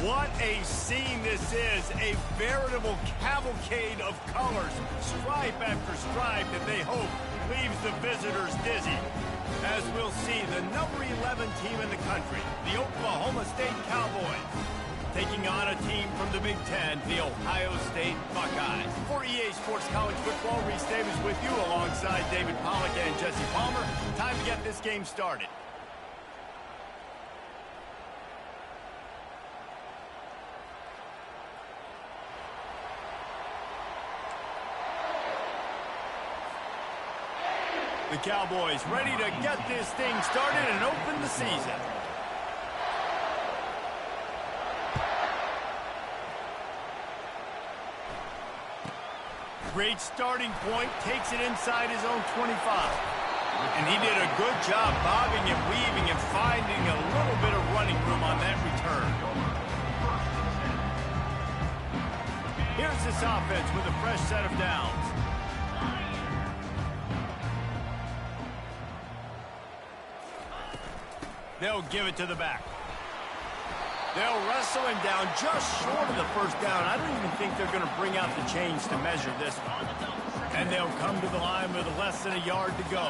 What a scene this is. A veritable cavalcade of colors, stripe after stripe that they hope leaves the visitors dizzy. As we'll see, the number 11 team in the country, the Oklahoma State Cowboys, taking on a team from the Big Ten, the Ohio State Buckeyes. For EA Sports College Football, Reese Davis with you alongside David Pollack and Jesse Palmer. Time to get this game started. The Cowboys ready to get this thing started and open the season. Great starting point, takes it inside his own 25. And he did a good job bobbing and weaving and finding a little bit of running room on that return. Here's this offense with a fresh set of downs. They'll give it to the back. They'll wrestle him down just short of the first down. I don't even think they're going to bring out the chains to measure this one. And they'll come to the line with less than a yard to go.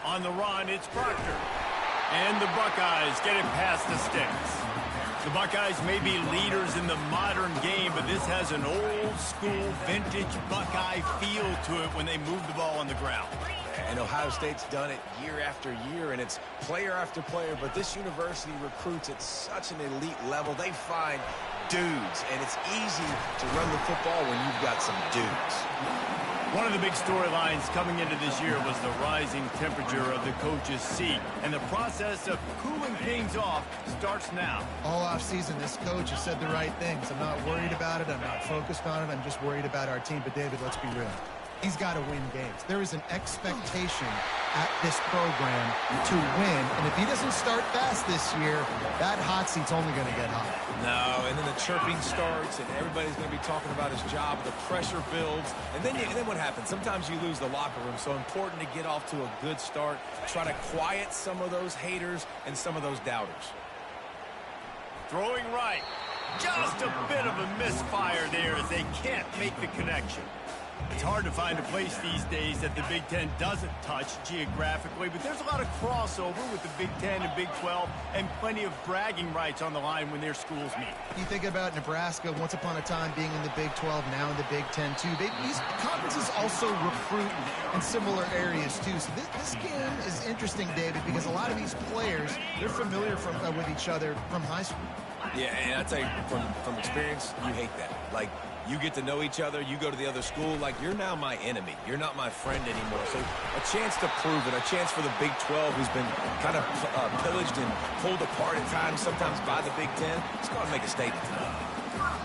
On the run, it's Proctor. And the Buckeyes get it past the sticks. The Buckeyes may be leaders in the modern game, but this has an old-school, vintage Buckeye feel to it when they move the ball on the ground. And Ohio State's done it year after year, and it's player after player, but this university recruits at such an elite level. They find dudes, and it's easy to run the football when you've got some dudes. One of the big storylines coming into this year was the rising temperature of the coach's seat, and the process of cooling things off starts now. All offseason, this coach has said the right things. I'm not worried about it. I'm not focused on it. I'm just worried about our team. But, David, let's be real. He's got to win games. There is an expectation at this program to win, and if he doesn't start fast this year, that hot seat's only going to get hot. No, and then the chirping starts, and everybody's going to be talking about his job. The pressure builds, and then what happens? Sometimes you lose the locker room, so important to get off to a good start. Try to quiet some of those haters and some of those doubters. Throwing right. Just a bit of a misfire there as they can't make the connection. It's hard to find a place these days that the Big Ten doesn't touch geographically, but there's a lot of crossover with the Big Ten and Big 12 and plenty of bragging rights on the line when their schools meet. You think about Nebraska once upon a time being in the Big 12, now in the Big 10 too. These conferences also recruit in similar areas too. So this game is interesting, David, because a lot of these players, they're familiar with each other from high school. Yeah, and I tell you, from experience, you hate that. Like, you get to know each other, you go to the other school, like, you're now my enemy. You're not my friend anymore. So a chance to prove it, a chance for the Big 12, who's been kind of pillaged and pulled apart at times, sometimes by the Big 10. Let's go and make a statement tonight.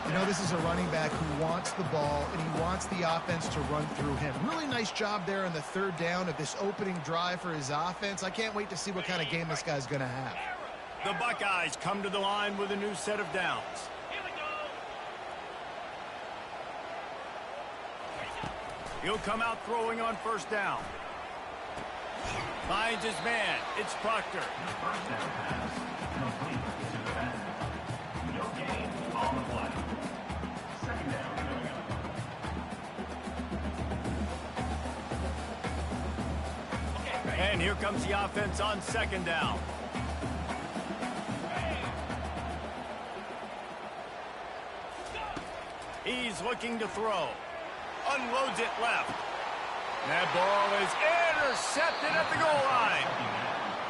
You know, this is a running back who wants the ball, and he wants the offense to run through him. Really nice job there on the third down of this opening drive for his offense. I can't wait to see what kind of game this guy's going to have. The Buckeyes come to the line with a new set of downs. He'll come out throwing on first down. Finds his man. It's Proctor. And here comes the offense on second down. He's looking to throw. Unloads it left. That ball is intercepted at the goal line.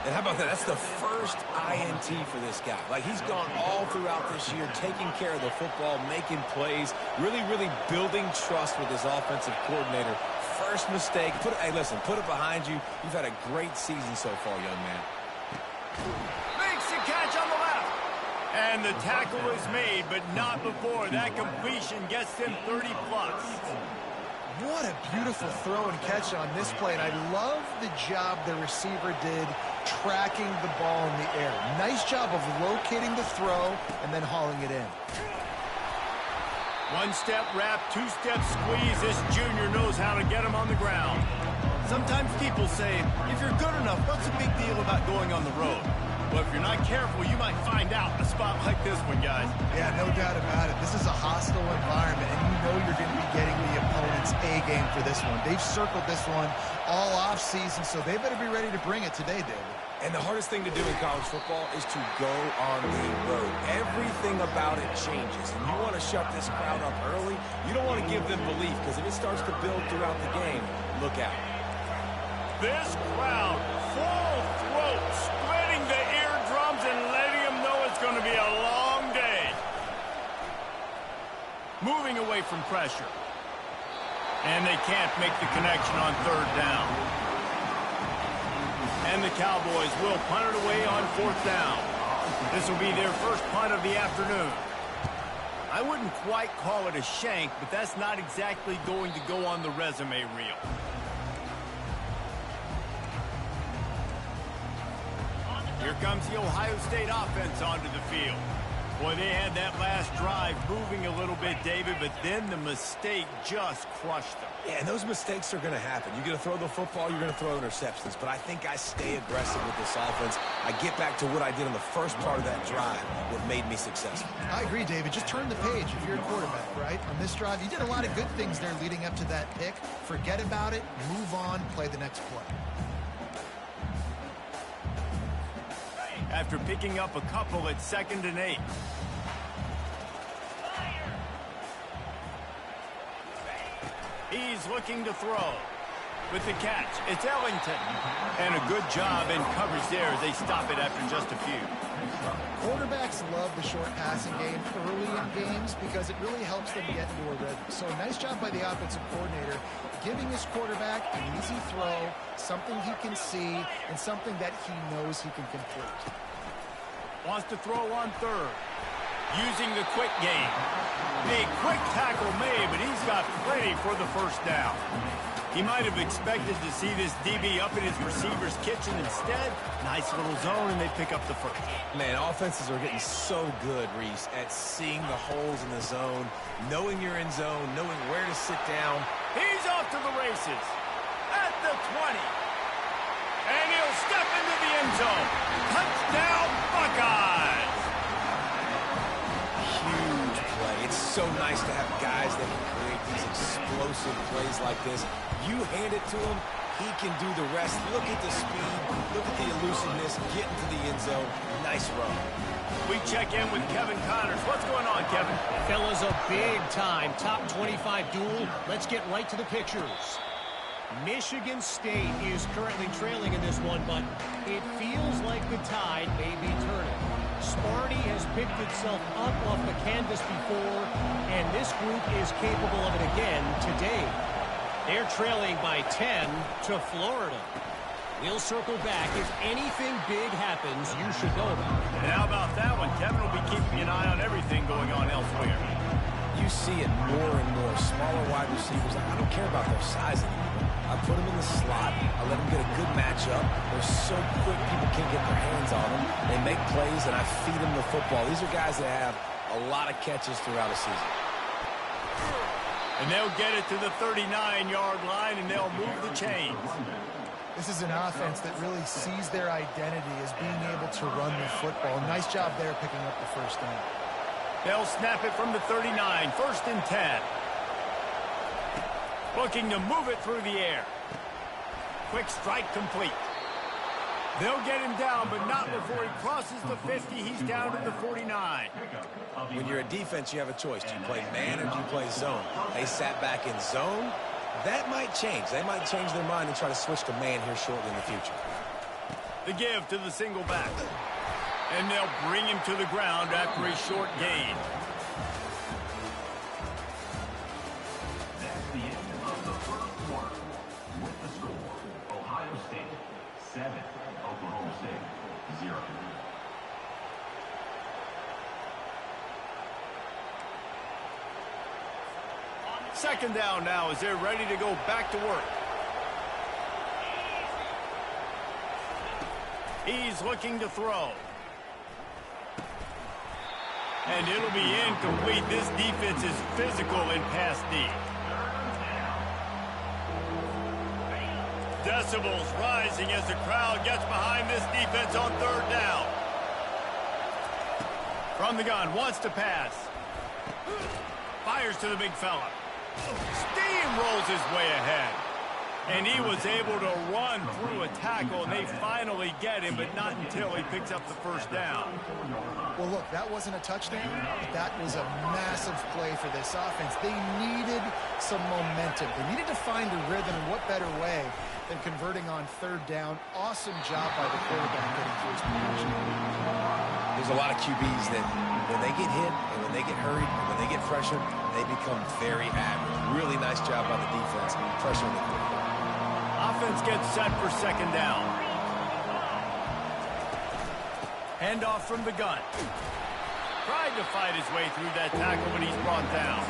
And how about that? That's the first INT for this guy. Like, he's gone all throughout this year, taking care of the football, making plays, really building trust with his offensive coordinator. First mistake. Hey, listen, put it behind you. You've had a great season so far, young man. Makes the catch on the left. And the tackle is made, but not before that completion gets them 30+. What a beautiful throw and catch on this play, and I love the job the receiver did tracking the ball in the air. Nice job of locating the throw and then hauling it in. One-step wrap, two-step squeeze. This junior knows how to get him on the ground. Sometimes people say, if you're good enough, what's the big deal about going on the road? Well, if you're not careful, you might find out in a spot like this one, guys. Yeah, no doubt about it. This is a hostile environment, and you know you're going to be getting the opponent's A game for this one. They've circled this one all offseason, so they better be ready to bring it today, David. And the hardest thing to do in college football is to go on the road. Everything about it changes, and you want to shut this crowd up early. You don't want to give them belief, because if it starts to build throughout the game, look out. This crowd, full throat, splitting the eardrums and letting them know it's going to be a long day. Moving away from pressure. And they can't make the connection on third down. And the Cowboys will punt it away on fourth down. This will be their first punt of the afternoon. I wouldn't quite call it a shank, but that's not exactly going to go on the resume reel. Here comes the Ohio State offense onto the field. Boy, they had that last drive moving a little bit, David, but then the mistake just crushed them. Yeah, and those mistakes are going to happen. You're going to throw the football, you're going to throw interceptions. But I think I stay aggressive with this offense. I get back to what I did on the first part of that drive, what made me successful. I agree, David. Just turn the page if you're a quarterback, right? On this drive, you did a lot of good things there leading up to that pick. Forget about it, move on, play the next play. After picking up a couple at 2nd and 8. He's looking to throw. With the catch, it's Ellington. And a good job in coverage there as they stop it after just a few. Quarterbacks love the short passing game early in games because it really helps them get into a rhythm. So a nice job by the offensive coordinator giving his quarterback an easy throw, something he can see, and something that he knows he can complete. Wants to throw on third. Using the quick game. A quick tackle made, but he's got plenty for the first down. He might have expected to see this DB up in his receiver's kitchen. Instead, nice little zone, and they pick up the first. Man, offenses are getting so good, Reese, at seeing the holes in the zone, knowing you're in zone, knowing where to sit down. He's off to the races. At the 20. And he'll step into the end zone. Touchdown, Buckeyes! Huge play. It's so nice to have guys that can create these explosive plays like this. You hand it to him, he can do the rest. Look at the speed, look at the elusiveness, get into the end zone. Nice run. We check in with Kevin Connors. What's going on, Kevin? Fellas, a big-time top 25 duel. Let's get right to the pictures. Michigan State is currently trailing in this one, but it feels like the tide may be turning. Sparty has picked itself up off the canvas before, and this group is capable of it again today. They're trailing by 10 to Florida. We'll circle back. If anything big happens, you should know about it. And how about that one? Kevin will be keeping an eye on everything going on elsewhere. You see it more and more. Smaller wide receivers, I don't care about their size anymore. I put them in the slot. I let them get a good matchup. They're so quick, people can't get their hands on them. They make plays, and I feed them the football. These are guys that have a lot of catches throughout a season. And they'll get it to the 39-yard line, and they'll move the chains. This is an offense that really sees their identity as being able to run the football. Nice job there picking up the first down. They'll snap it from the 39, 1st and 10. Looking to move it through the air. Quick strike complete. They'll get him down, but not before he crosses the 50. He's down to the 49. When you're a defense, you have a choice. Do you play man or do you play zone? They sat back in zone. That might change. They might change their mind and try to switch to man here shortly in the future. The give to the single back. And they'll bring him to the ground after a short gain. That's the end of the first quarter. With the score, Ohio State 7, Oklahoma State 0. Second down now as they're ready to go back to work. He's looking to throw. And it'll be incomplete. This defense is physical in pass D. Decibels rising as the crowd gets behind this defense on third down. From the gun, wants to pass. Fires to the big fella. Steamrolls his way ahead. And he was able to run through a tackle, and they finally get him, but not until he picks up the first down. Well, look, that wasn't a touchdown, but that was a massive play for this offense. They needed some momentum. They needed to find a rhythm, and what better way than converting on third down. Awesome job by the quarterback getting through his progression. There's a lot of QBs that when they get hit and when they get hurried and when they get pressured, they become very average. Really nice job by the defense pressuring the quarterback. Offense gets set for second down. Handoff from the gun. Tried to fight his way through that tackle, but he's brought down.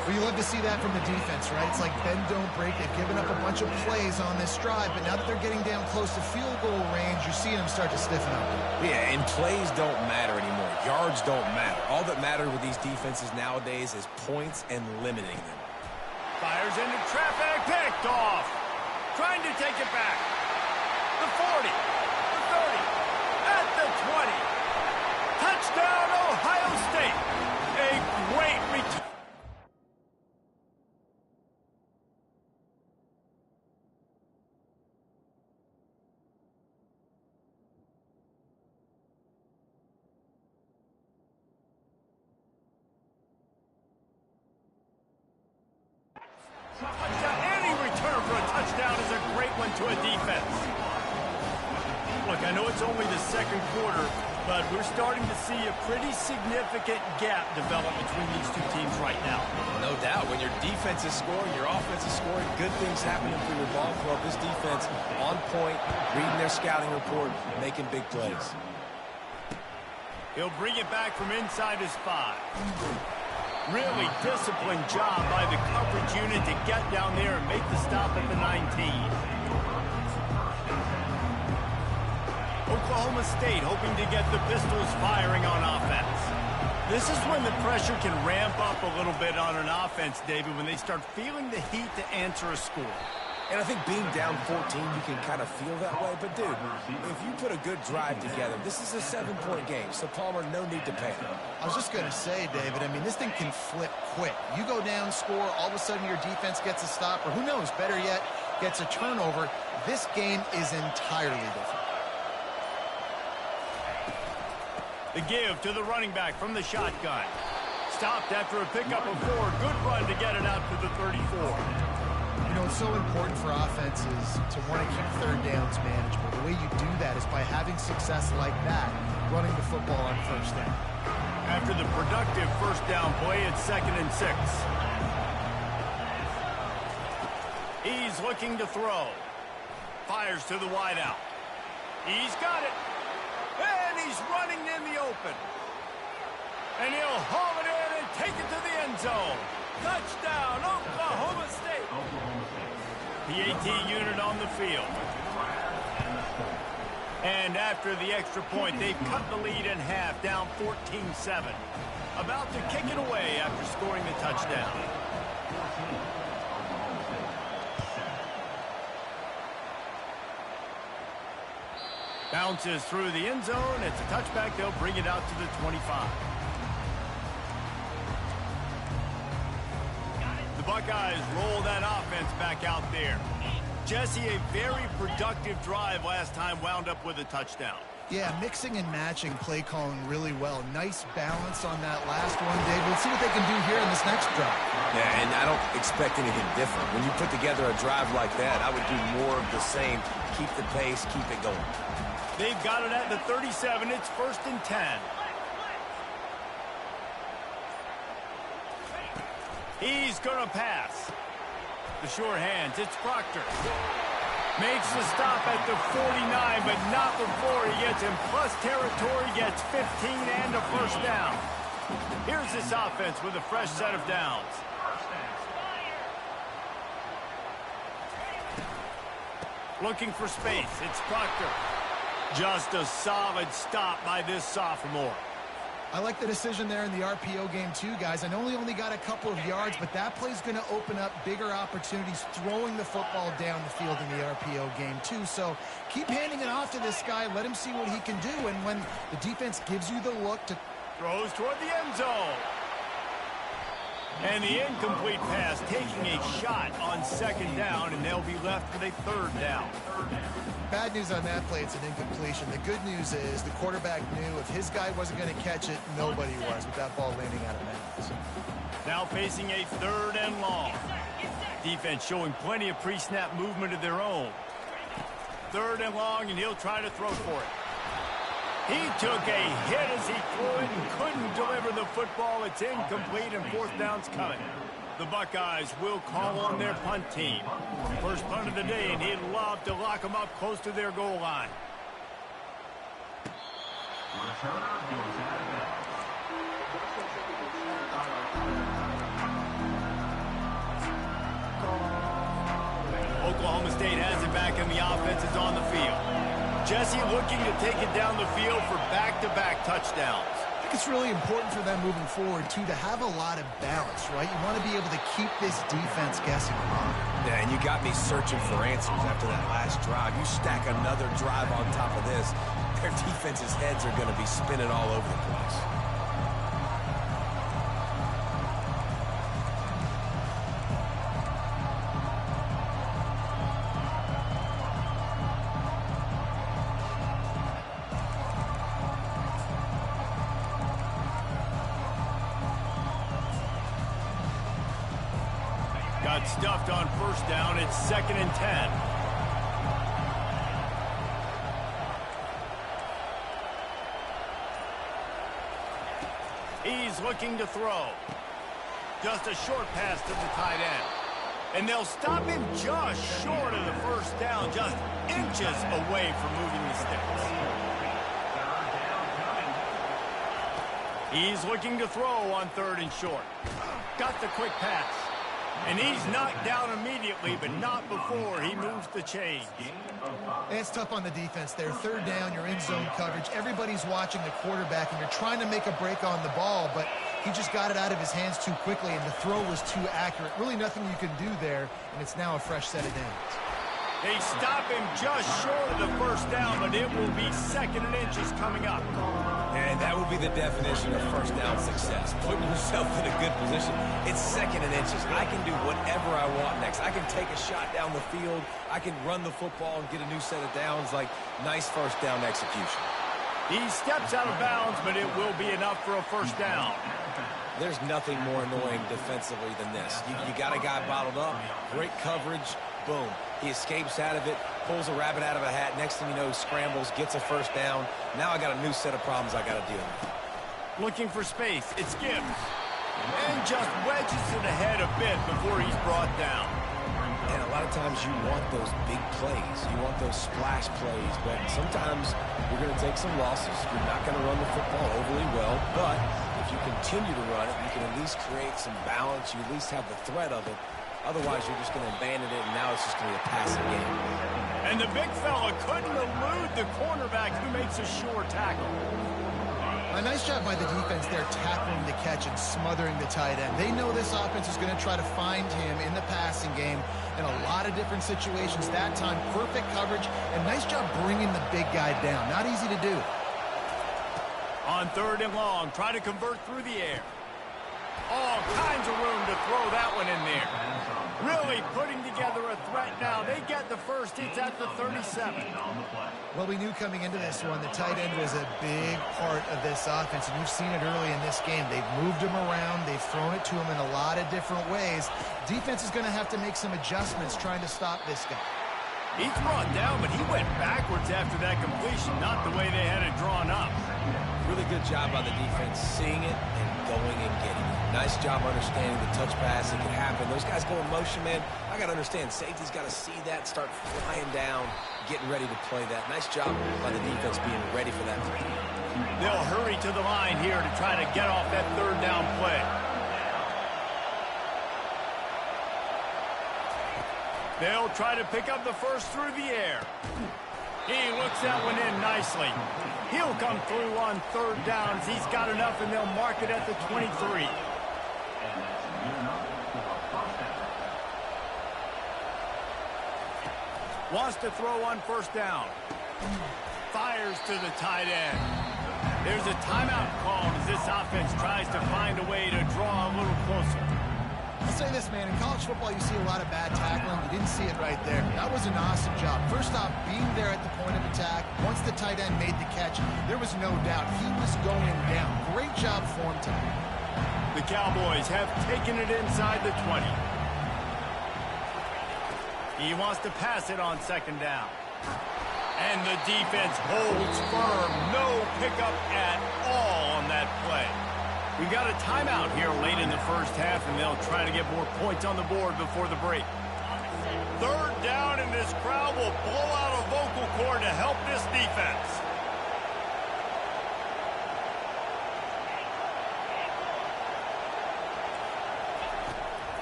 Well, you love to see that from the defense, right? It's like bend, don't break. They've given up a bunch of plays on this drive, but now that they're getting down close to field goal range, you're seeing them start to stiffen up. Yeah, and plays don't matter anymore. Yards don't matter. All that matters with these defenses nowadays is points and limiting them. Fires into traffic, picked off. Trying to take it back. The 40, the 30, at the 20. Touchdown, Ohio State. A great return. Any return for a touchdown is a great one to a defense. Look, I know it's only the second quarter, but we're starting to see a pretty significant gap develop between these two teams right now. No doubt. When your defense is scoring, your offense is scoring, good things happening for your ball club. This defense on point, reading their scouting report, making big plays. He'll bring it back from inside his 5. Really disciplined job by the coverage unit to get down there and make the stop at the 19. Oklahoma State hoping to get the Pistols firing on offense. This is when the pressure can ramp up a little bit on an offense, David, when they start feeling the heat to answer a score. And I think being down 14, you can kind of feel that way. But, dude, if you put a good drive together, this is a 7-point game. So, Palmer, no need to panic. I was just going to say, David, I mean, this thing can flip quick. You go down, score, all of a sudden your defense gets a stop, or who knows, better yet, gets a turnover. This game is entirely different. The give to the running back from the shotgun. Stopped after a pickup of 4. Good run to get it out to the 34. You know, it's so important for offenses to want to keep third downs manageable. The way you do that is by having success like that, running the football on first down. After the productive first down play, it's 2nd and 6. He's looking to throw. Fires to the wideout. He's got it. And he's running in the open. And he'll haul it in and take it to the end zone. Touchdown, Oklahoma State. PAT unit on the field. And after the extra point, they've cut the lead in half, down 14-7. About to kick it away after scoring the touchdown. Bounces through the end zone. It's a touchback. They'll bring it out to the 25. The Buckeyes roll that offense back out there. Jesse, a very productive drive last time, wound up with a touchdown. Yeah, mixing and matching play calling really well. Nice balance on that last one, Dave. We'll see what they can do here in this next drive. Yeah, and I don't expect anything different. When you put together a drive like that, I would do more of the same. Keep the pace, keep it going. They've got it at the 37. It's 1st and 10. He's going to pass. The sure hands. It's Proctor. Makes the stop at the 49, but not before he gets in plus territory, gets 15 and a first down. Here's this offense with a fresh set of downs. Looking for space. It's Proctor. Just a solid stop by this sophomore. I like the decision there in the RPO game too, guys. I know he only got a couple of yards, but that play's going to open up bigger opportunities throwing the football down the field in the RPO game too. So keep handing it off to this guy. Let him see what he can do. And when the defense gives you the look to... Throws toward the end zone. And the incomplete pass taking a shot on second down, and they'll be left with a third down. Bad news on that play, it's an incompletion. The good news is the quarterback knew if his guy wasn't going to catch it, nobody was with that ball landing out of bounds. Now facing a third and long. Defense showing plenty of pre-snap movement of their own. Third and long, and he'll try to throw for it. He took a hit as he threw it and couldn't deliver the football. It's incomplete, and fourth down's coming. The Buckeyes will call on their punt team. First punt of the day, and he'd love to lock them up close to their goal line. Oklahoma State has it back, and the offense is on the field. Jesse looking to take it down the field for back-to-back touchdowns. I think it's really important for them moving forward, too, to have a lot of balance, right? You want to be able to keep this defense guessing a lot. Yeah, and you got me searching for answers after that last drive. You stack another drive on top of this, their defense's heads are going to be spinning all over the place. Got stuffed on first down. It's 2nd and 10. He's looking to throw. Just a short pass to the tight end. And they'll stop him just short of the first down, just inches away from moving the sticks. He's looking to throw on 3rd and short. Got the quick pass. And he's knocked down immediately, but not before he moves the chains. It's tough on the defense there. 3rd down, you're in zone coverage. Everybody's watching the quarterback, and you're trying to make a break on the ball, but he just got it out of his hands too quickly, and the throw was too accurate. Really nothing you can do there, and it's now a fresh set of downs. They stop him just short of the first down, but it will be 2nd and inches coming up. And that would be the definition of first down success. Putting yourself in a good position. It's 2nd and inches. I can do whatever I want next. I can take a shot down the field. I can run the football and get a new set of downs. Like, nice first down execution. He steps out of bounds, but it will be enough for a first down. There's nothing more annoying defensively than this. You got a guy bottled up, great coverage, boom. He escapes out of it, pulls a rabbit out of a hat. Next thing you know, he scrambles, gets a first down. Now I got a new set of problems I got to deal with. Looking for space. It's Gibbs. And just wedges it ahead a bit before he's brought down. And a lot of times you want those big plays. You want those splash plays. But sometimes you're going to take some losses. You're not going to run the football overly well. But if you continue to run it, you can at least create some balance. You at least have the threat of it. Otherwise, you're just going to abandon it, and now it's just going to be a passing game. And the big fella couldn't elude the cornerback who makes a sure tackle. A nice job by the defense there, tackling the catch and smothering the tight end. They know this offense is going to try to find him in the passing game in a lot of different situations. That time, perfect coverage, and nice job bringing the big guy down. Not easy to do. On 3rd and long, try to convert through the air. All kinds of room to throw that one in there. Really putting together a threat now. They get the first. It's at the 37. Well, we knew coming into this one, the tight end was a big part of this offense, and you've seen it early in this game. They've moved him around. They've thrown it to him in a lot of different ways. Defense is going to have to make some adjustments trying to stop this guy. He's brought down, but he went backwards after that completion, not the way they had it drawn up. Really good job by the defense seeing it and going and getting it. Nice job understanding the touch pass that can happen. Those guys go in motion, man. I got to understand, safety's got to see that, start flying down, getting ready to play that. Nice job by the defense being ready for that play. They'll hurry to the line here to try to get off that 3rd down play. They'll try to pick up the first through the air. He looks that one in nicely. He'll come through on third downs. He's got enough, and they'll mark it at the 23. Wants to throw on first down. Fires to the tight end. There's a timeout called as this offense tries to find a way to draw a little closer. I'll say this, man. In college football, you see a lot of bad tackling. You didn't see it right there. That was an awesome job. First off, being there at the point of attack. Once the tight end made the catch, there was no doubt he was going down. Great job for him tonight. The Cowboys have taken it inside the 20. He wants to pass it on second down. And the defense holds firm. No pickup at all on that play. We got a timeout here late in the first half, and they'll try to get more points on the board before the break. Third down, and this crowd will blow out a vocal cord to help this defense.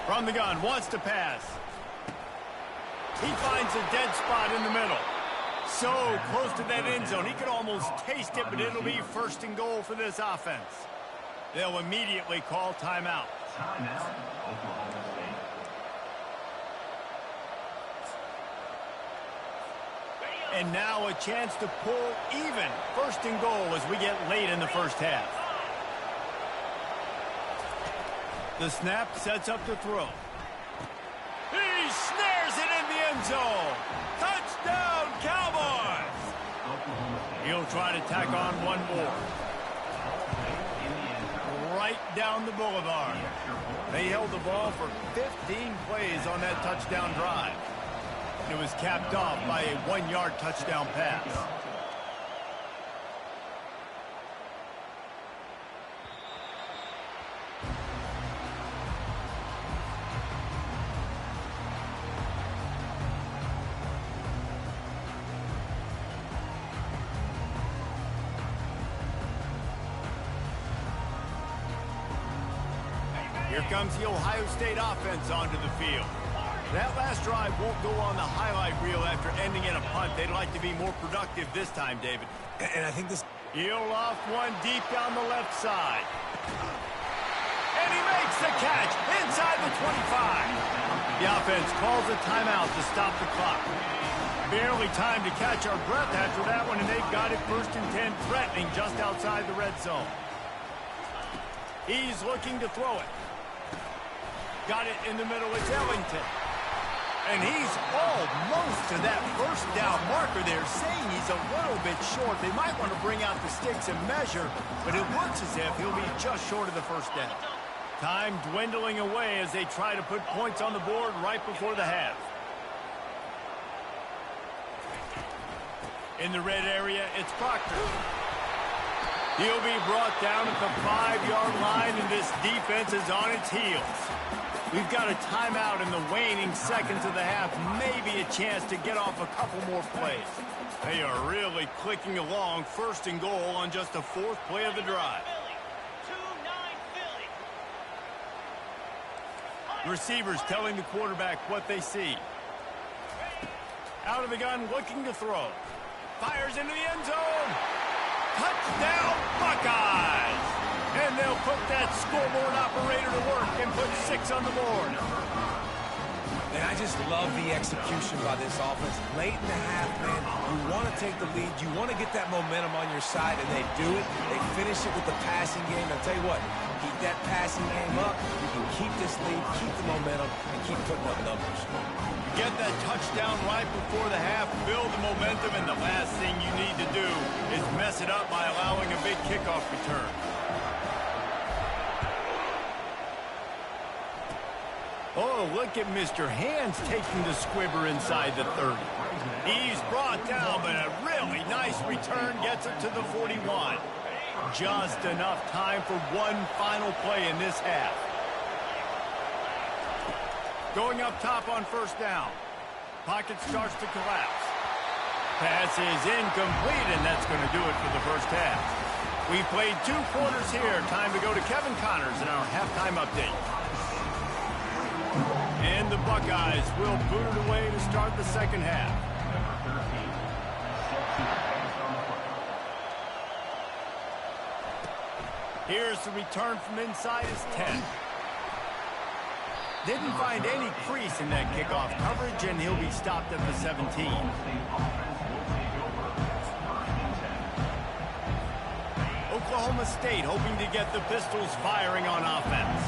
From the gun, wants to pass. He finds a dead spot in the middle. So close to that end zone. He could almost taste it, but it'll be first and goal for this offense. They'll immediately call timeout. Timeout, Oklahoma State. And now a chance to pull even. First and goal as we get late in the first half. The snap sets up to throw. He snares it in the end zone. Touchdown, Cowboys! He'll try to tack on one more. Right down the boulevard. They held the ball for 15 plays on that touchdown drive. It was capped off by a 1-yard touchdown pass. Here comes the Ohio State offense onto the field. That last drive won't go on the highlight reel after ending in a punt. They'd like to be more productive this time, David. And I think this... He'll off one deep down the left side. And he makes the catch inside the 25. The offense calls a timeout to stop the clock. Barely time to catch our breath after that one, and they've got it first and 10, threatening just outside the red zone. He's looking to throw it. Got it in the middle. It's Ellington. And he's almost to that first down marker there, saying he's a little bit short. They might want to bring out the sticks and measure, but it looks as if he'll be just short of the first down. Time dwindling away as they try to put points on the board right before the half. In the red area, it's Proctor. He'll be brought down at the 5-yard line, and this defense is on its heels. We've got a timeout in the waning seconds of the half. Maybe a chance to get off a couple more plays. They are really clicking along. First and goal on just the 4th play of the drive. Receivers telling the quarterback what they see. Out of the gun, looking to throw. Fires into the end zone. Touchdown, Buckeyes! And they'll put that scoreboard operator to work and put 6 on the board. And I just love the execution by this offense. Late in the half, man, you want to take the lead. You want to get that momentum on your side, and they do it. They finish it with the passing game. I'll tell you what, keep that passing game up. You can keep this lead, keep the momentum, and keep putting up numbers. Get that touchdown right before the half, build the momentum, and the last thing you need to do is mess it up by allowing a big kickoff return. Oh, look at Mr. Hands taking the squibber inside the 30. He's brought down, but a really nice return gets it to the 41. Just enough time for one final play in this half. Going up top on first down. Pocket starts to collapse. Pass is incomplete, and that's going to do it for the first half. We played 2 quarters here. Time to go to Kevin Connors in our halftime update. And the Buckeyes will boot it away to start the second half. Here's the return from inside his 10. Didn't find any crease in that kickoff coverage, and he'll be stopped at the 17. Oklahoma State hoping to get the Pistols firing on offense.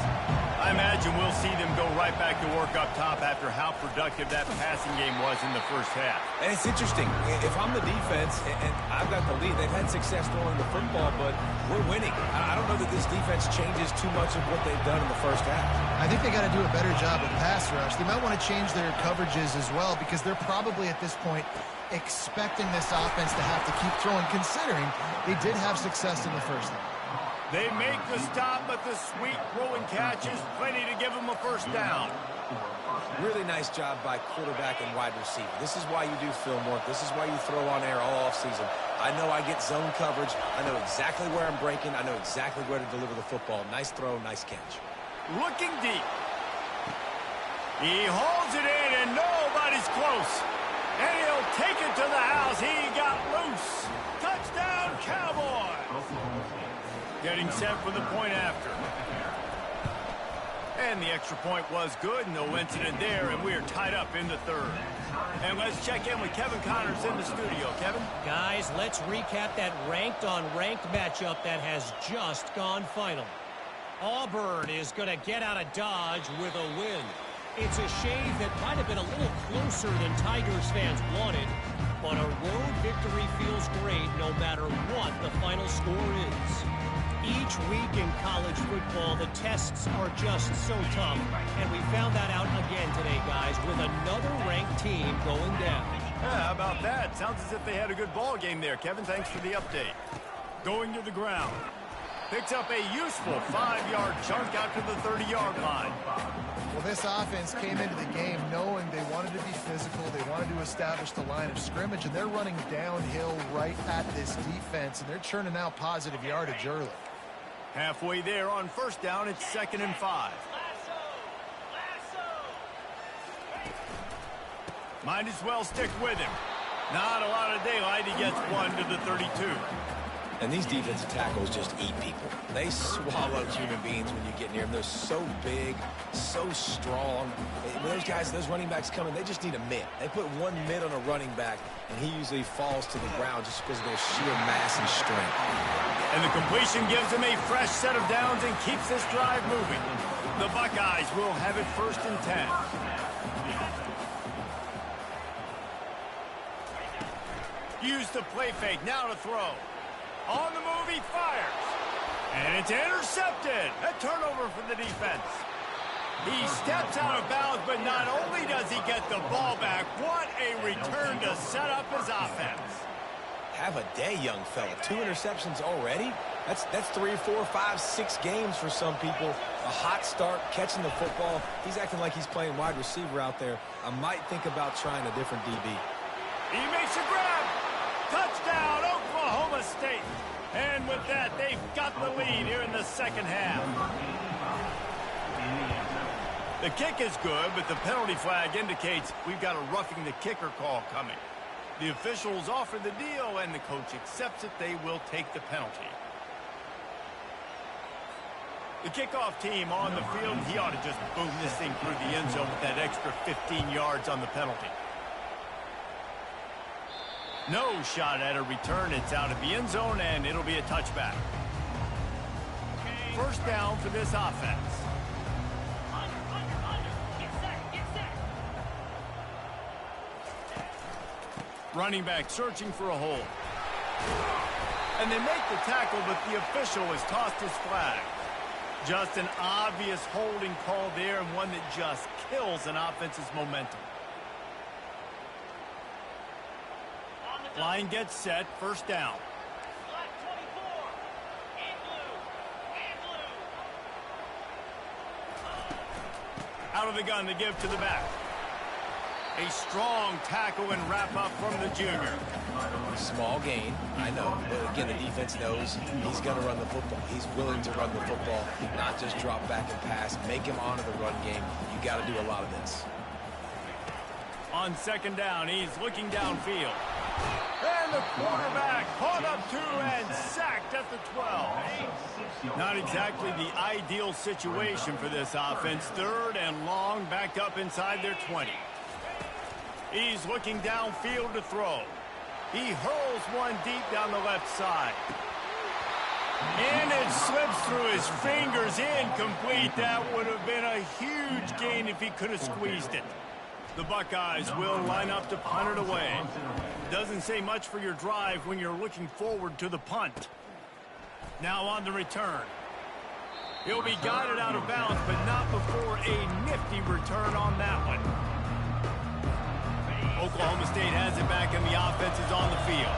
I imagine we'll see them go right back to work up top after how productive that passing game was in the first half. And it's interesting. If I'm the defense and I've got the lead, they've had success throwing the football, but we're winning. I don't know that this defense changes too much of what they've done in the first half. I think they got to do a better job with pass rush. They might want to change their coverages as well because they're probably at this point expecting this offense to have to keep throwing, considering they did have success in the first half. They make the stop, but the sweet throwing catch is plenty to give them a first down. Really nice job by quarterback and wide receiver. This is why you do film work. This is why you throw on air all offseason. I know I get zone coverage. I know exactly where I'm breaking. I know exactly where to deliver the football. Nice throw, nice catch. Looking deep. He hauls it in, and nobody's close. And he'll take it to the house. He got loose. Touchdown, Cowboys. Getting set for the point after. And the extra point was good. No incident there, and we are tied up in the third. And let's check in with Kevin Connors in the studio. Kevin? Guys, let's recap that ranked-on-ranked matchup that has just gone final. Auburn is going to get out of Dodge with a win. It's a shave that might have been a little closer than Tigers fans wanted, but a road victory feels great no matter what the final score is. Each week in college football, the tests are just so tough, and we found that out again today, guys, with another ranked team going down. Yeah, how about that? Sounds as if they had a good ball game there. Kevin, thanks for the update. Going to the ground. Picks up a useful 5-yard chunk out to the 30-yard line. Well, this offense came into the game knowing they wanted to be physical. They wanted to establish the line of scrimmage, and they're running downhill right at this defense, and they're churning out positive yardage early. Halfway there on first down, it's 2nd and 5. Might as well stick with him. Not a lot of daylight. He gets one to the 32. And these defensive tackles just eat people. They swallow human beings when you get near them. They're so big, so strong. When those guys, those running backs come in, they just need a mitt. They put one mitt on a running back, and he usually falls to the ground just because of their sheer mass and strength. And the completion gives him a fresh set of downs and keeps this drive moving. The Buckeyes will have it 1st and 10. Use the play fake, now to throw. On the move, he fires. And it's intercepted. A turnover for the defense. He steps out of bounds, but not only does he get the ball back, what a return to set up his offense. Have a day, young fella. 2 interceptions already? That's 3, 4, 5, 6 games for some people. A hot start, catching the football. He's acting like he's playing wide receiver out there. I might think about trying a different DB. He makes a grab. Touchdown, Oklahoma State. And with that, they've got the lead here in the second half. The kick is good, but the penalty flag indicates we've got a roughing the kicker call coming. The officials offer the deal, and the coach accepts it. They will take the penalty. The kickoff team on the field, he ought to just boom this thing through the end zone with that extra 15 yards on the penalty. No shot at a return. It's out of the end zone, and it'll be a touchback. First down for this offense. Running back searching for a hole. And they make the tackle, but the official has tossed his flag. Just an obvious holding call there, and one that just kills an offense's momentum. Line gets set, first down. Out of the gun to give to the back. A strong tackle and wrap up from the junior. Small gain, I know. But again, the defense knows he's going to run the football. He's willing to run the football, not just drop back and pass. Make him honor the run game. You got to do a lot of this. On second down, he's looking downfield. And the quarterback Caught up to and sacked at the 12. Not exactly the ideal situation for this offense. 3rd and long, backed up inside their 20. He's looking downfield to throw. He hurls one deep down the left side. And it slips through his fingers, incomplete. That would have been a huge gain if he could have squeezed it. The Buckeyes will line up to punt it away. Doesn't say much for your drive when you're looking forward to the punt. Now on the return. He'll be guided out of bounds, but not before a nifty return on that one. Oklahoma State has it back and the offense is on the field.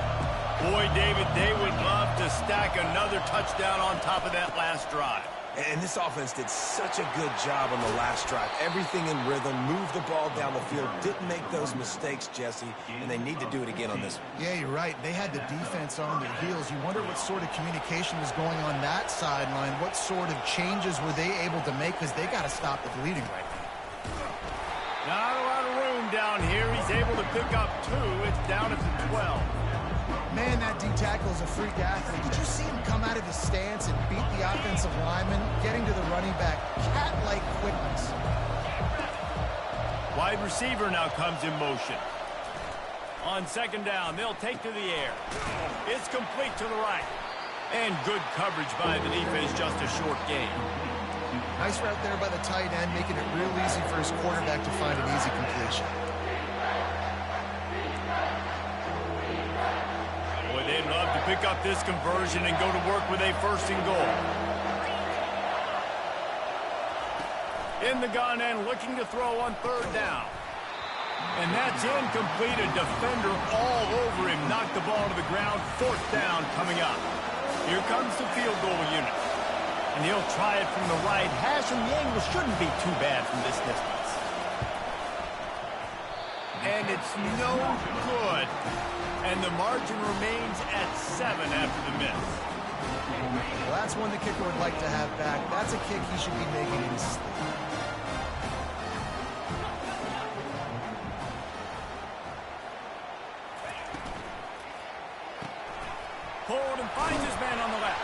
Boy, David, they would love to stack another touchdown on top of that last drive. And this offense did such a good job on the last drive. Everything in rhythm, moved the ball down the field, didn't make those mistakes, Jesse, and they need to do it again on this one. Yeah, you're right. They had the defense on their heels. You wonder what sort of communication was going on that sideline. What sort of changes were they able to make, because they got to stop the bleeding right now. Not a lot of room down here. He's able to pick up 2. It's down at the 12. Man, that D-tackle is a freak athlete. Did you see him come out of his stance and beat the offensive lineman, getting to the running back? Cat-like quickness. Wide receiver now comes in motion. On 2nd down, they'll take to the air. It's complete to the right. And good coverage by the defense, just a short gain. Nice route there by the tight end, making it real easy for his quarterback to find an easy completion. Boy, they'd love to pick up this conversion and go to work with a 1st and goal. In the gun and looking to throw on 3rd down. And that's incomplete. A defender all over him. Knocked the ball to the ground. 4th down coming up. Here comes the field goal unit. And he'll try it from the right hash, and the angle shouldn't be too bad from this distance. And it's no good. And the margin remains at 7 after the miss. Well, that's one the kicker would like to have back. That's a kick he should be making in his sleep. Pulled and finds his man on the left.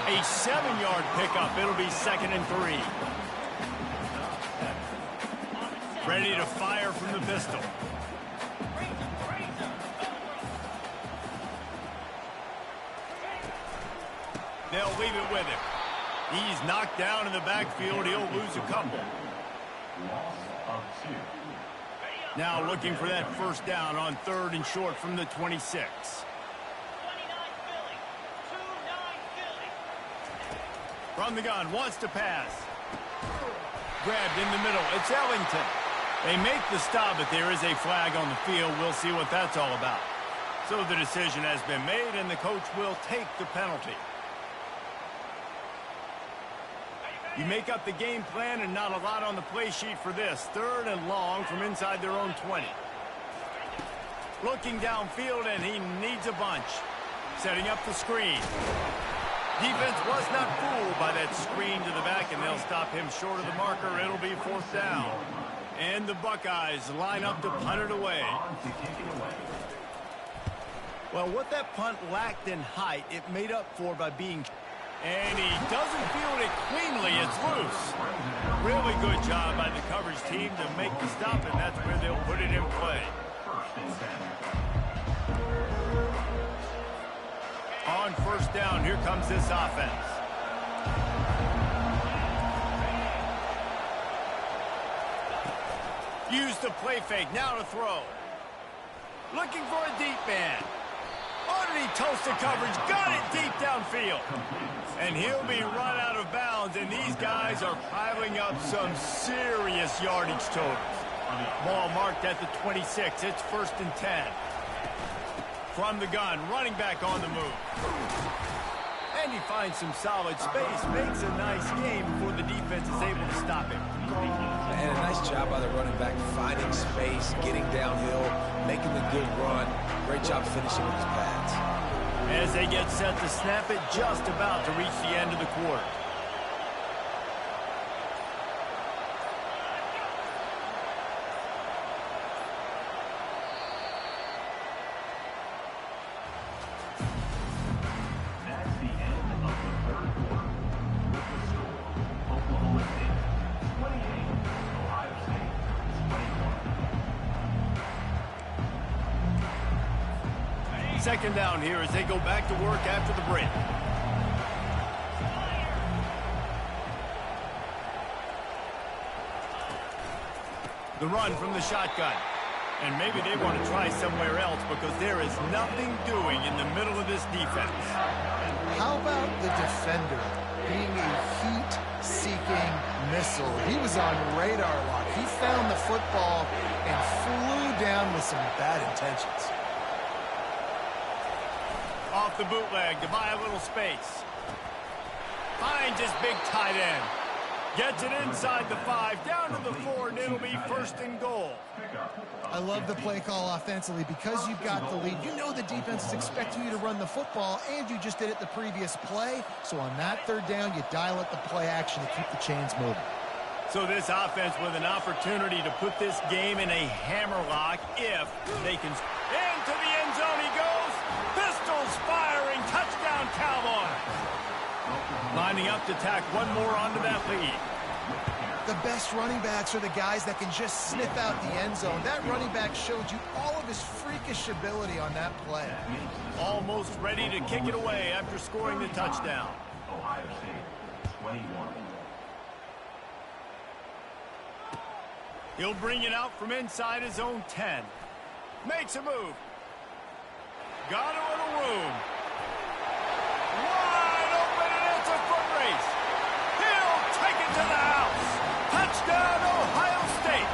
A 7-yard pickup. It'll be 2nd and 3. Ready to fire from the pistol. They'll leave it with him. He's knocked down in the backfield. He'll lose a couple. Loss of 2. Now looking for that 1st down on 3rd and short from the 26. From the gun, wants to pass. Grabbed in the middle. It's Ellington. They make the stop, but there is a flag on the field. We'll see what that's all about. So the decision has been made, and the coach will take the penalty. You make up the game plan, and not a lot on the play sheet for this. 3rd and long from inside their own 20. Looking downfield, and he needs a bunch. Setting up the screen. Defense was not fooled by that screen to the back, and they'll stop him short of the marker. It'll be 4th down. And the Buckeyes line up to punt it away. Well, what that punt lacked in height, it made up for by being... And he doesn't field it cleanly. It's loose. Really good job by the coverage team to make the stop, and that's where they'll put it in play. On 1st down, here comes this offense. Use the play fake, now to throw. Looking for a deep man. Oh, did he toast the coverage? Got it deep downfield. And he'll be run out of bounds, and these guys are piling up some serious yardage totals. Ball marked at the 26. It's 1st and 10. From the gun, running back on the move. And he finds some solid space, makes a nice game before the defense is able to stop him. And a nice job by the running back, finding space, getting downhill, making the good run. Great job finishing with his pads. As they get set to snap it, just about to reach the end of the quarter. third quarter. With the score, Oklahoma State 28, Ohio State 21. Second down here as they go back to work after the break. The run from the shotgun. And maybe they want to try somewhere else because there is nothing doing in the middle of this defense. How about the defender being a heat-seeking missile? He was on radar lock. He found the football and flew down with some bad intentions. Off the bootleg to buy a little space. Finds his big tight end. Gets it inside the 5, down to the 4, and it'll be first and goal. I love the play call offensively because you've got the lead. You know the defense is expecting you to run the football, and you just did it the previous play. So on that third down, you dial up the play action to keep the chains moving. So this offense with an opportunity to put this game in a hammerlock if they can. Into the end zone he goes. Pistols firing. Touchdown, Cowboys. Lining up to tack one more onto that lead. The best running backs are the guys that can just sniff out the end zone. That running back showed you all of his freakish ability on that play. Almost ready to kick it away after scoring the touchdown. Ohio State 21. He'll bring it out from inside his own 10. Makes a move. Got a little room. Wide open, and it's a foot race. He'll take it to the house. Touchdown, Ohio State.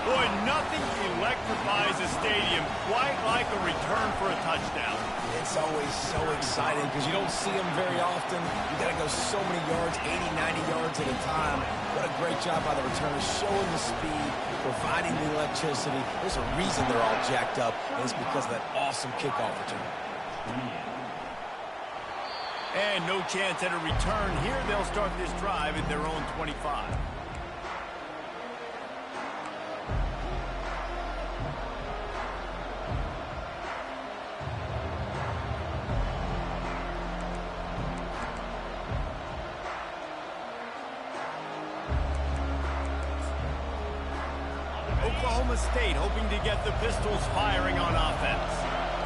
Boy, nothing electrifies a stadium quite like a return for a touchdown. It's always so exciting because you don't see them very often. You got to go so many yards, 80, 90 yards at a time. What a great job by the returners, showing the speed, providing the electricity. There's a reason they're all jacked up, and it's because of that awesome kickoff return. And no chance at a return here. They'll start this drive at their own 25. Oklahoma State hoping to get the Pistols firing on offense.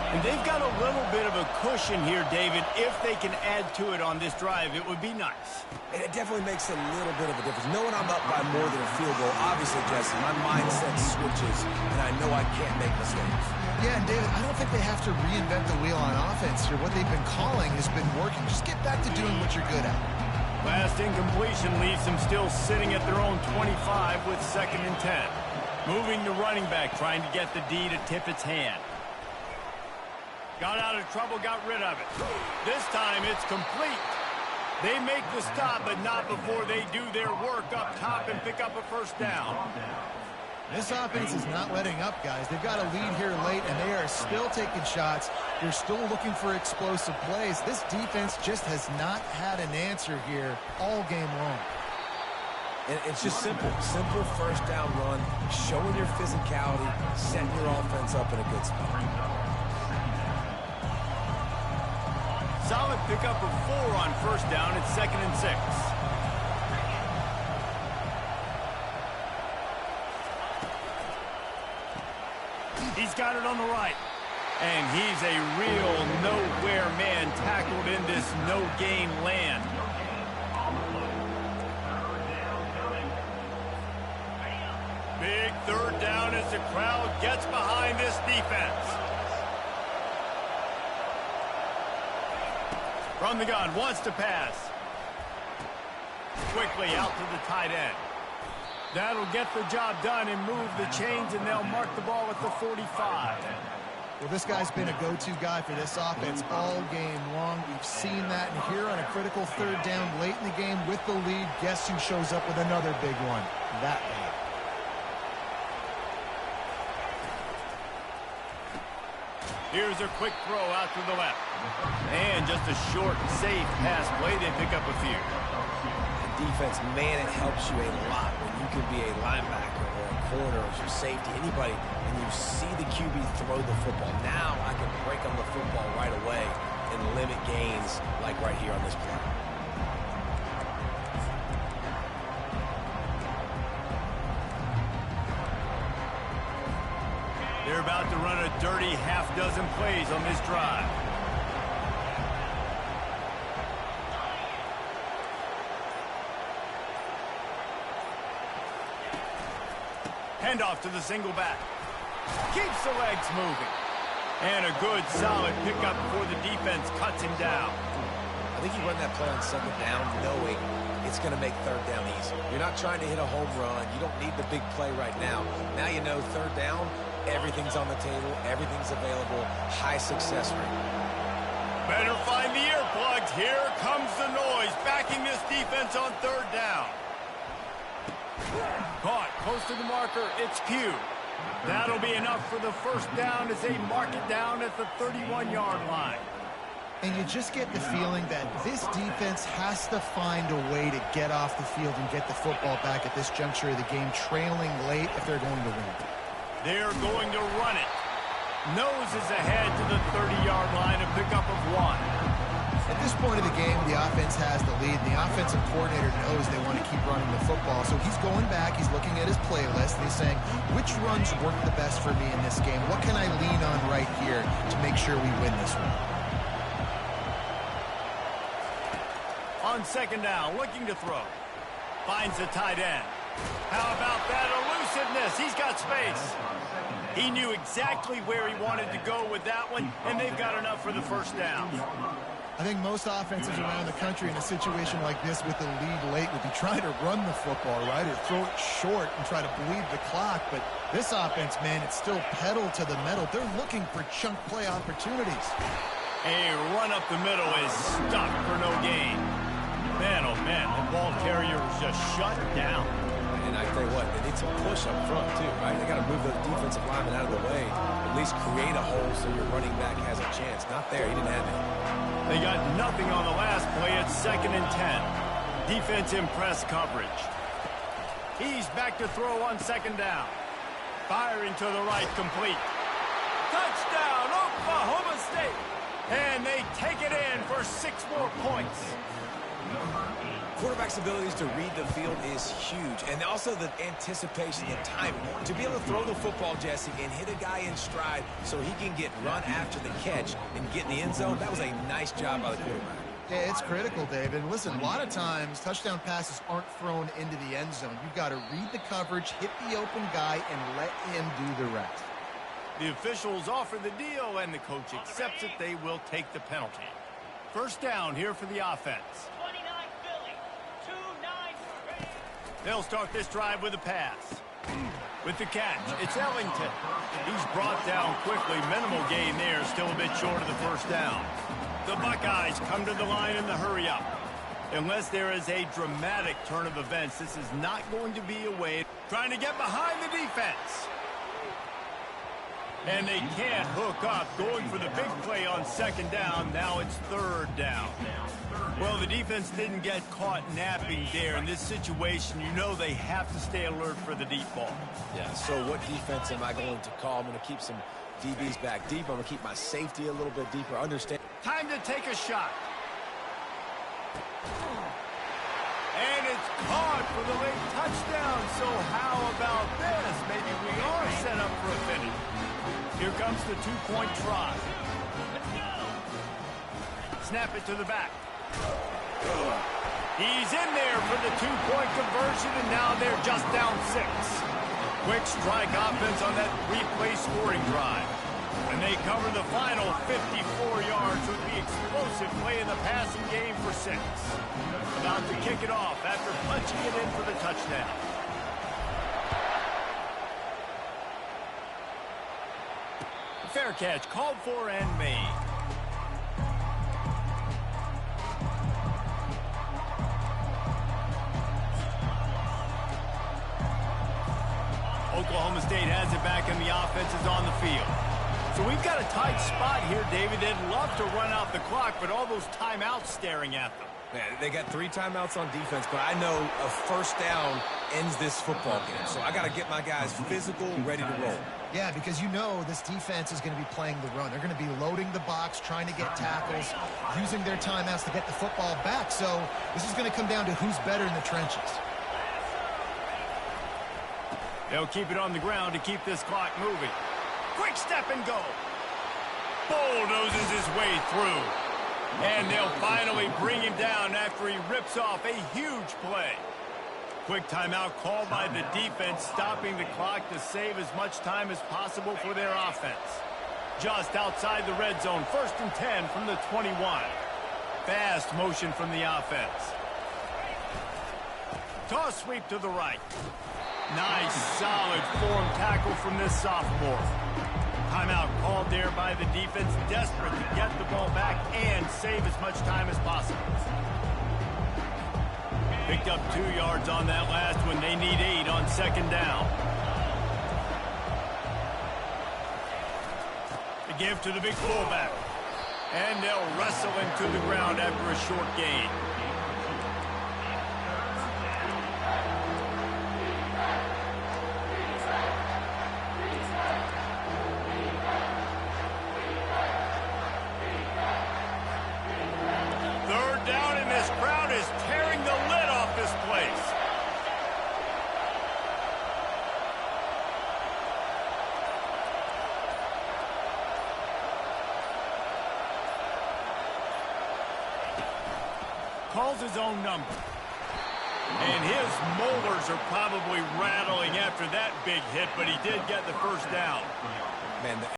And they've got a little bit of a cushion here, David. If they can add to it on this drive, it would be nice. And it definitely makes a little bit of a difference. Knowing I'm up by more than a field goal, obviously, Jesse, my mindset switches, and I know I can't make mistakes. Yeah, and David, I don't think they have to reinvent the wheel on offense here. What they've been calling has been working. Just get back to doing what you're good at. Last incompletion leaves them still sitting at their own 25 with 2nd and 10. Moving the running back, trying to get the D to tip its hand. Got out of trouble, got rid of it. This time it's complete. They make the stop, but not before they do their work up top and pick up a first down. This offense is not letting up, guys. They've got a lead here late, and they are still taking shots. They're still looking for explosive plays. This defense just has not had an answer here all game long. And it's just simple. Simple first down run, showing your physicality, setting your offense up in a good spot. Solid pickup of 4 on first down at 2nd and 6. He's got it on the right. And he's a real nowhere man tackled in this no-gain land. Big third down as the crowd gets behind this defense. From the gun, wants to pass. Quickly out to the tight end. That'll get the job done and move the chains, and they'll mark the ball at the 45. Well, this guy's been a go-to guy for this offense all game long. We've seen that, and here on a critical third down late in the game with the lead, guess who shows up with another big one? That guy. Here's a quick throw out to the left. And just a short, safe pass play. They pick up a few. Defense, man, it helps you a lot when you can be a linebacker or a corner or your safety, anybody, and you see the QB throw the football. Now I can break on the football right away and limit limit gains like right here on this play. They're about to run a dirty half-dozen plays on this drive. Handoff to the single back. Keeps the legs moving. And a good, solid pickup before the defense cuts him down. I think you run that play on second down knowing it's going to make third down easy. You're not trying to hit a home run. You don't need the big play right now. Now you know third down, everything's on the table, everything's available, high success rate. Better find the earplugs. Here comes the noise, backing this defense on third down. Caught close to the marker. It's Pugh. That'll be enough for the first down as they mark it down at the 31-yard line. And you just get the feeling that this defense has to find a way to get off the field and get the football back at this juncture of the game, trailing late if they're going to win. They're going to run it. Noses ahead to the 30-yard line, a pickup of 1. At this point of the game, the offense has the lead, and the offensive coordinator knows they want to keep running the football. So he's going back, he's looking at his playlist, and he's saying, which runs work the best for me in this game? What can I lean on right here to make sure we win this one? On second down, looking to throw. Finds the tight end. How about that elusiveness? He's got space. He knew exactly where he wanted to go with that one, and they've got enough for the first down. I think most offenses around the country in a situation like this with the lead late would be trying to run the football, right, or throw it short and try to bleed the clock. But this offense, man, it's still pedal to the metal. They're looking for chunk play opportunities. A run up the middle is stuck for no gain. Man, oh man, the ball carrier was just shut down. And I tell you what, they need some push up front too, right? They got to move the defensive lineman out of the way, at least create a hole so your running back has a chance. Not there, he didn't have it. They got nothing on the last play. It's 2nd and 10. Defense in press coverage. He's back to throw on second down. Firing to the right, complete. Touchdown, Oklahoma State. And they take it in for 6 more points. Quarterback's abilities to read the field is huge, and also the anticipation, the timing. To be able to throw the football, Jesse, and hit a guy in stride so he can get run after the catch and get in the end zone, that was a nice job by the quarterback. Yeah, it's critical, David. Listen, a lot of times touchdown passes aren't thrown into the end zone. You've got to read the coverage, hit the open guy, and let him do the rest. The officials offer the deal, and the coach accepts it. They will take the penalty. First down here for the offense. They'll start this drive with a pass. With the catch, it's Ellington. He's brought down quickly. Minimal gain there, still a bit short of the first down. The Buckeyes come to the line in the hurry-up. Unless there is a dramatic turn of events, this is not going to be a way. Trying to get behind the defense. And they can't hook up. Going for the big play on second down. Now it's third down. Well, the defense didn't get caught napping there. In this situation, you know they have to stay alert for the deep ball. Yeah, so what defense am I going to call? I'm going to keep some DBs back deep. I'm going to keep my safety a little bit deeper. Understand. Time to take a shot. And it's caught for the late touchdown. So how about this? Maybe we are set up for a finish. Here comes the two-point try. Snap it to the back. He's in there for the two-point conversion, and now they're just down 6. Quick strike offense on that replay scoring drive. And they cover the final 54 yards with the explosive play in the passing game for 6. About to kick it off after punching it in for the touchdown. Fair catch called for and made. Oklahoma State has it back and the offense is on the field. So we've got a tight spot here, David. They'd love to run out the clock, but all those timeouts staring at them. Man, they got 3 timeouts on defense, but I know a first down ends this football game. So I got to get my guys physical, ready to roll. Yeah, because you know this defense is going to be playing the run. They're going to be loading the box. blocks, trying to get tackles, using their timeouts to get the football back. So this is going to come down to who's better in the trenches. They'll keep it on the ground to keep this clock moving. Quick step and go. Bulldozes his way through. And they'll finally bring him down after he rips off a huge play. Quick timeout called by the defense, stopping the clock to save as much time as possible for their offense. Just outside the red zone, 1st and 10 from the 21. Fast motion from the offense. Toss sweep to the right. Nice, solid form tackle from this sophomore. Timeout called there by the defense, desperate to get the ball back and save as much time as possible. Picked up 2 yards on that last one. They need 8 on 2nd down. The give to the big fullback. And they'll wrestle him to the ground after a short gain. Calls his own number. And his molars are probably rattling after that big hit, but he did get the 1st down. Man,